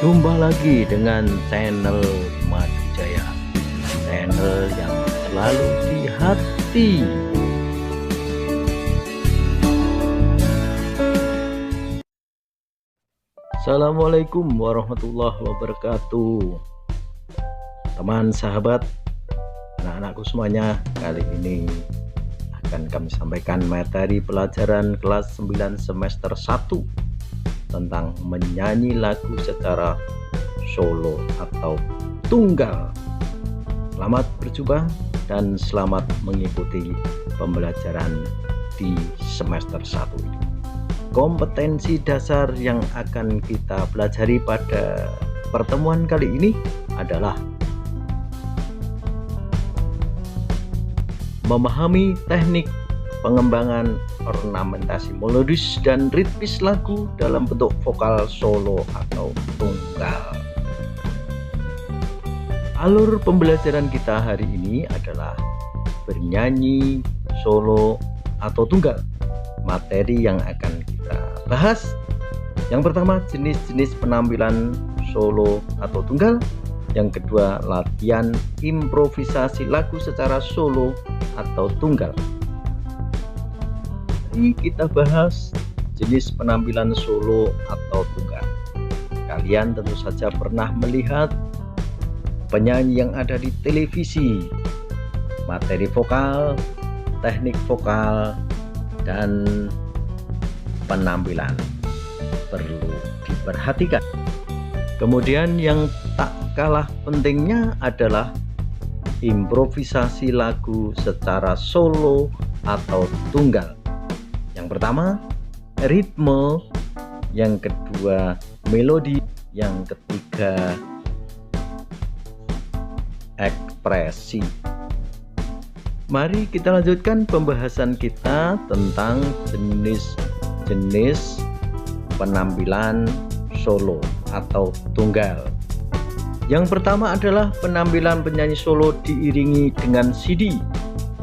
Jumpa lagi dengan channel Madu Jaya, channel yang selalu di hati. Assalamualaikum warahmatullahi wabarakatuh. Teman, sahabat, anak-anakku semuanya, kali ini akan kami sampaikan materi pelajaran kelas 9 semester 1 tentang menyanyi lagu secara solo atau tunggal. Selamat berjumpa dan selamat mengikuti pembelajaran di semester 1 ini. Kompetensi dasar yang akan kita pelajari pada pertemuan kali ini adalah memahami teknik pengembangan ornamentasi melodis dan ritmis lagu dalam bentuk vokal solo atau tunggal. Alur pembelajaran kita hari ini adalah bernyanyi solo atau tunggal. Materi yang akan kita bahas, yang pertama jenis-jenis penampilan solo atau tunggal, yang kedua latihan improvisasi lagu secara solo atau tunggal. Mari kita bahas jenis penampilan solo atau tunggal. Kalian tentu saja pernah melihat penyanyi yang ada di televisi. Materi vokal, teknik vokal, dan penampilan perlu diperhatikan. Kemudian yang tak kalah pentingnya adalah improvisasi lagu secara solo atau tunggal. Yang pertama ritme, yang kedua melodi, yang ketiga ekspresi. Mari kita lanjutkan pembahasan kita tentang jenis-jenis penampilan solo atau tunggal. Yang pertama adalah penampilan penyanyi solo diiringi dengan CD.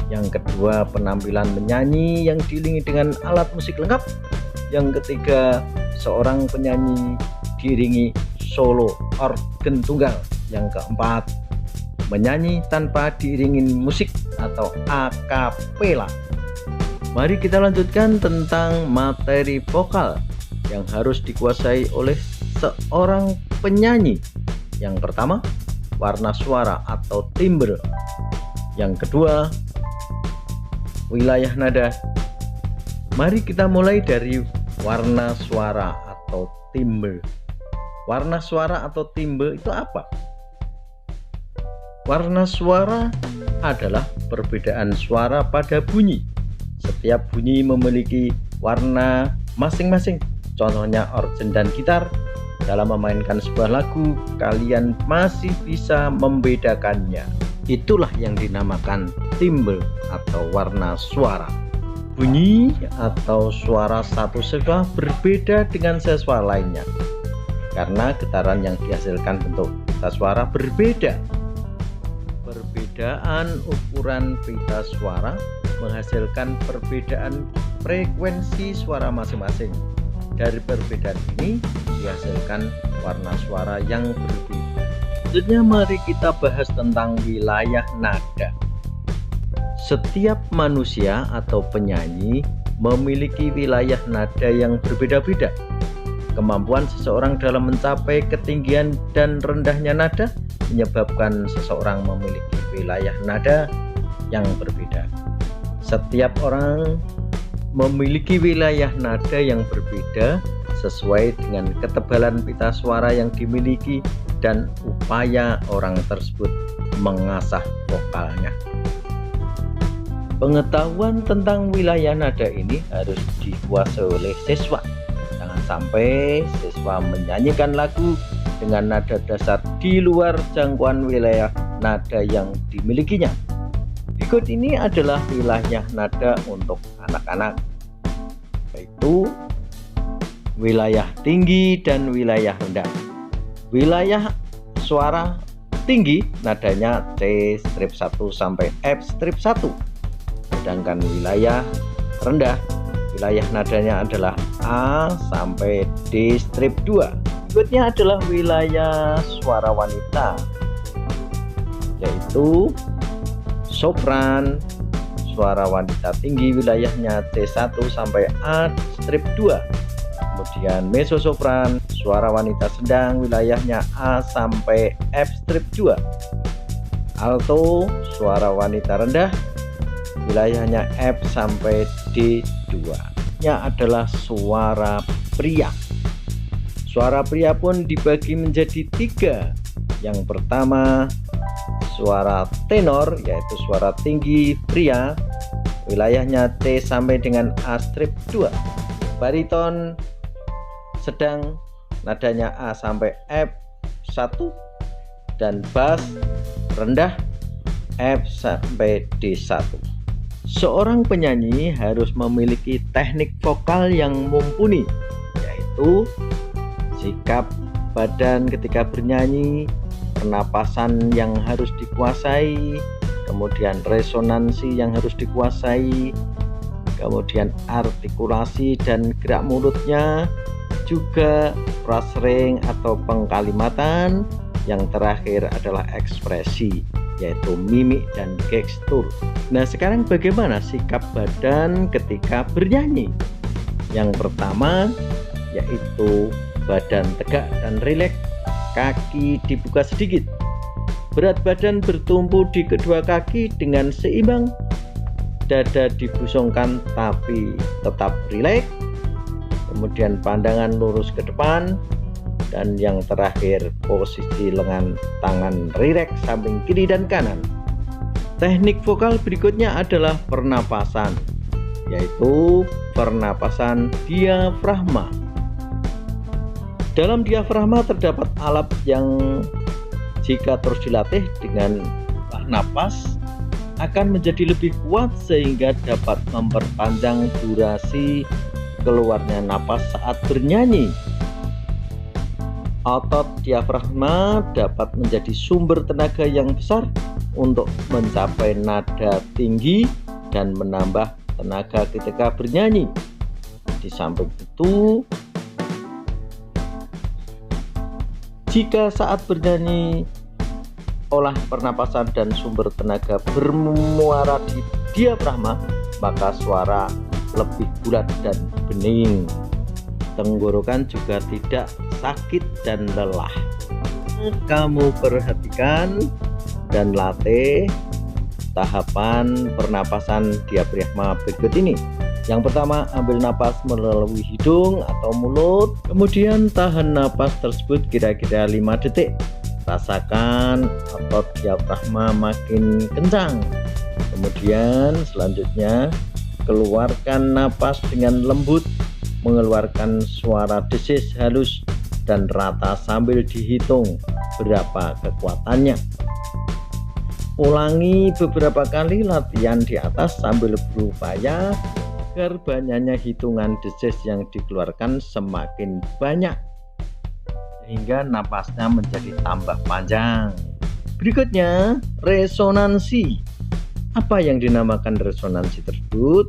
Yang kedua penampilan menyanyi yang diiringi dengan alat musik lengkap. Yang ketiga seorang penyanyi diiringi solo organ tunggal. Yang keempat menyanyi tanpa diiringi musik atau a cappella. Mari kita lanjutkan tentang materi vokal yang harus dikuasai oleh seorang penyanyi. Yang pertama warna suara atau timbre. Yang kedua wilayah nada. Mari kita mulai dari warna suara atau timbre. Warna suara atau timbre itu apa? Warna suara adalah perbedaan suara pada bunyi. Setiap bunyi memiliki warna masing-masing. Contohnya organ dan gitar. Dalam memainkan sebuah lagu, kalian masih bisa membedakannya. Itulah yang dinamakan timbre atau warna suara. Bunyi atau suara satu siswa berbeda dengan siswa lainnya karena getaran yang dihasilkan bentuk pita suara berbeda. Perbedaan ukuran pita suara menghasilkan perbedaan frekuensi suara masing-masing. Dari perbedaan ini dihasilkan warna suara yang berbeda. Selanjutnya mari kita bahas tentang wilayah nada. Setiap manusia atau penyanyi memiliki wilayah nada yang berbeda-beda. Kemampuan seseorang dalam mencapai ketinggian dan rendahnya nada menyebabkan seseorang memiliki wilayah nada yang berbeda. Setiap orang memiliki wilayah nada yang berbeda sesuai dengan ketebalan pita suara yang dimiliki dan upaya orang tersebut mengasah vokalnya. Pengetahuan tentang wilayah nada ini harus dikuasai oleh siswa. Jangan sampai siswa menyanyikan lagu dengan nada dasar di luar jangkauan wilayah nada yang dimilikinya. Berikut ini adalah wilayah nada untuk anak-anak, yaitu wilayah tinggi dan wilayah rendah. Wilayah suara tinggi nadanya C strip 1 sampai F strip 1. Sedangkan wilayah rendah wilayah nadanya adalah A sampai D strip 2. Berikutnya adalah wilayah suara wanita, yaitu sopran. Suara wanita tinggi wilayahnya C1 sampai A'2. Kemudian mezzo-sopran, suara wanita sedang wilayahnya A sampai F'2. Alto, suara wanita rendah wilayahnya F sampai D2. Nya adalah suara pria. Suara pria pun dibagi menjadi 3. Yang pertama, suara tenor, yaitu suara tinggi pria wilayahnya C sampai dengan A'2. Bariton sedang nadanya A sampai F1, dan bass rendah F sampai D1. Seorang penyanyi harus memiliki teknik vokal yang mumpuni, yaitu sikap badan ketika bernyanyi, pernapasan yang harus dikuasai, kemudian resonansi yang harus dikuasai, kemudian artikulasi dan gerak mulutnya, juga phrasing atau pengkalimatan, yang terakhir adalah ekspresi, yaitu mimik dan gestur. Nah, sekarang bagaimana sikap badan ketika bernyanyi? Yang pertama yaitu badan tegak dan rileks, kaki dibuka sedikit, berat badan bertumpu di kedua kaki dengan seimbang, dada dibusungkan tapi tetap rileks, kemudian pandangan lurus ke depan, dan yang terakhir posisi lengan tangan rileks samping kiri dan kanan. Teknik vokal berikutnya adalah pernapasan, yaitu pernapasan diafragma. Dalam diafragma terdapat alat yang jika terus dilatih dengan napas akan menjadi lebih kuat sehingga dapat memperpanjang durasi keluarnya napas saat bernyanyi. Otot diafragma dapat menjadi sumber tenaga yang besar untuk mencapai nada tinggi dan menambah tenaga ketika bernyanyi. Di samping itu, jika saat bernyanyi olah pernapasan dan sumber tenaga bermuara di diafragma, maka suara lebih bulat dan bening. Tenggorokan juga tidak sakit dan lelah. Kamu perhatikan dan latih tahapan pernapasan diafragma berikut ini. Yang pertama, ambil napas melalui hidung atau mulut, kemudian tahan napas tersebut kira-kira 5 detik. Rasakan otot diafragma makin kencang. Kemudian selanjutnya keluarkan napas dengan lembut, mengeluarkan suara desis halus dan rata sambil dihitung berapa kekuatannya. Ulangi beberapa kali latihan di atas sambil berupaya agar banyaknya hitungan desis yang dikeluarkan semakin banyak sehingga napasnya menjadi tambah panjang. Berikutnya, resonansi. Apa yang dinamakan resonansi tersebut?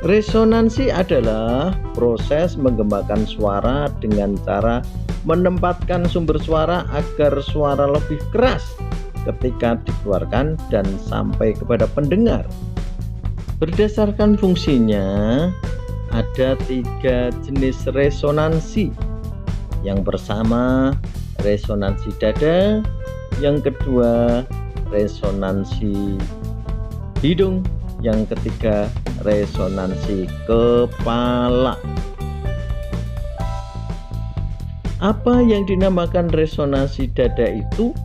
Resonansi adalah proses menggemakan suara dengan cara menempatkan sumber suara agar suara lebih keras ketika dikeluarkan dan sampai kepada pendengar. Berdasarkan fungsinya, ada 3 jenis resonansi. Yang pertama, resonansi dada. Yang kedua, resonansi hidung. Yang ketiga, resonansi kepala. Apa yang dinamakan resonansi dada itu?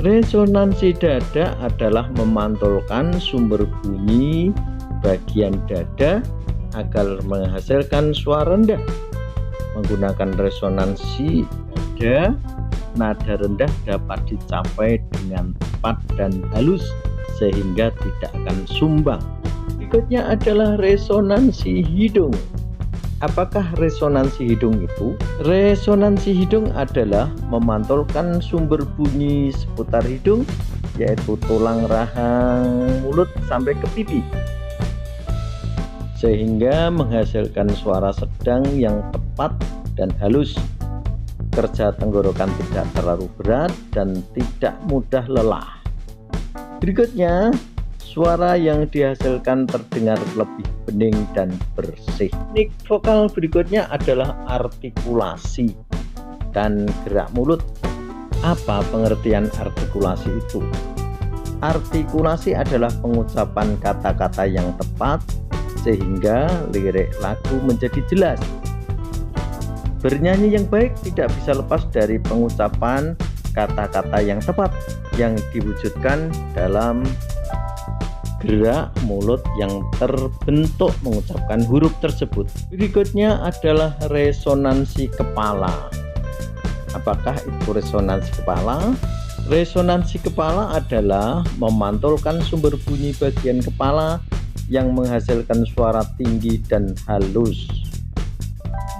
Resonansi dada adalah memantulkan sumber bunyi bagian dada agar menghasilkan suara rendah. Menggunakan resonansi dada, nada rendah dapat dicapai dengan tepat dan halus sehingga tidak akan sumbang. Berikutnya adalah resonansi hidung. Apakah resonansi hidung itu? Resonansi hidung adalah memantulkan sumber bunyi seputar hidung, yaitu tulang rahang mulut sampai ke pipi. sehingga menghasilkan suara sedang yang tepat dan halus. Kerja tenggorokan tidak terlalu berat dan tidak mudah lelah. Berikutnya, suara yang dihasilkan terdengar lebih bening dan bersih. Teknik vokal berikutnya adalah artikulasi dan gerak mulut. Apa pengertian artikulasi itu? Artikulasi adalah pengucapan kata-kata yang tepat sehingga lirik lagu menjadi jelas. Bernyanyi yang baik tidak bisa lepas dari pengucapan kata-kata yang tepat yang diwujudkan dalam gerak mulut yang terbentuk mengucapkan huruf tersebut. Berikutnya adalah resonansi kepala. Apakah itu resonansi kepala? Resonansi kepala adalah memantulkan sumber bunyi bagian kepala yang menghasilkan suara tinggi dan halus.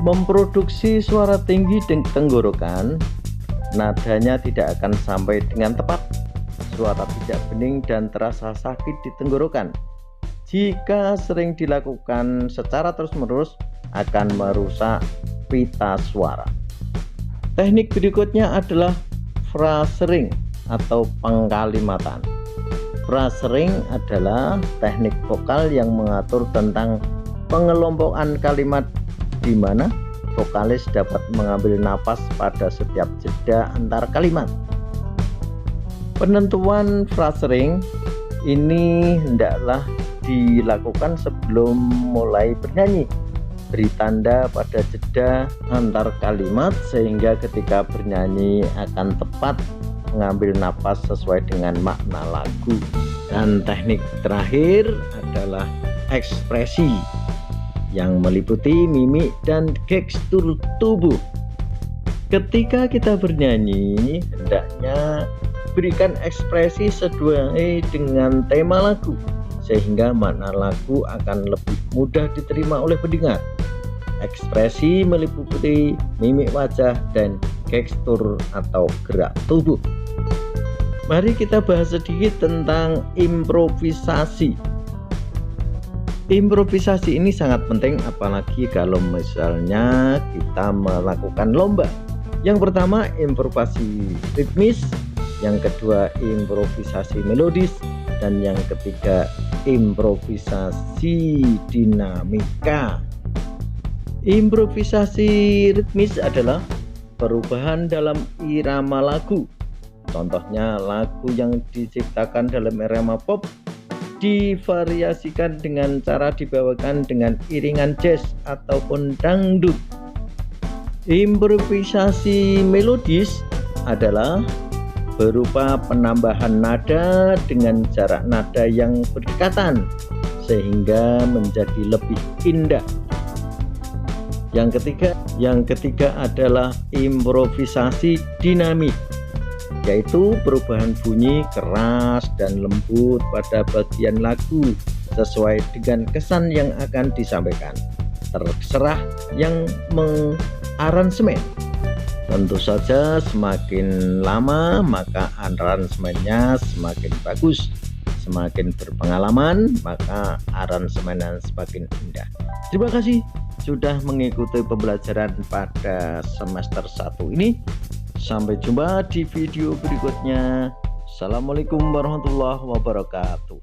Memproduksi suara tinggi di tenggorokan, nadanya tidak akan sampai dengan tepat. Suara tidak bening dan terasa sakit di tenggorokan. Jika sering dilakukan secara terus-menerus, akan merusak pita suara. Teknik berikutnya adalah phrasing atau pengkalimatan. Phrasing adalah teknik vokal yang mengatur tentang pengelompokan kalimat di mana vokalis dapat mengambil napas pada setiap jeda antar kalimat. Penentuan phrasing ini hendaklah dilakukan sebelum mulai bernyanyi. Beri tanda pada jeda antar kalimat sehingga ketika bernyanyi akan tepat mengambil napas sesuai dengan makna lagu. Dan teknik terakhir adalah ekspresi yang meliputi mimik dan gestur tubuh. Ketika kita bernyanyi, hendaknya berikan ekspresi sesuai dengan tema lagu sehingga makna lagu akan lebih mudah diterima oleh pendengar. Ekspresi meliputi mimik wajah dan gestur atau gerak tubuh. Mari kita bahas sedikit tentang improvisasi. Improvisasi ini sangat penting apalagi kalau misalnya kita melakukan lomba. Yang pertama improvisasi ritmis, yang kedua improvisasi melodis, dan yang ketiga improvisasi dinamika. Improvisasi ritmis adalah perubahan dalam irama lagu. Contohnya lagu yang diciptakan dalam irama pop divariasikan dengan cara dibawakan dengan iringan jazz ataupun dangdut. Improvisasi melodis adalah berupa penambahan nada dengan jarak nada yang berdekatan sehingga menjadi lebih indah. Yang ketiga adalah improvisasi dinamik, yaitu perubahan bunyi keras dan lembut pada bagian lagu sesuai dengan kesan yang akan disampaikan. Terserah yang mengaransemen. Tentu saja semakin lama maka aransemennya semakin bagus. Semakin berpengalaman maka aransemennya semakin indah. Terima kasih sudah mengikuti pembelajaran pada semester 1 ini. Sampai jumpa di video berikutnya. Assalamualaikum warahmatullahi wabarakatuh.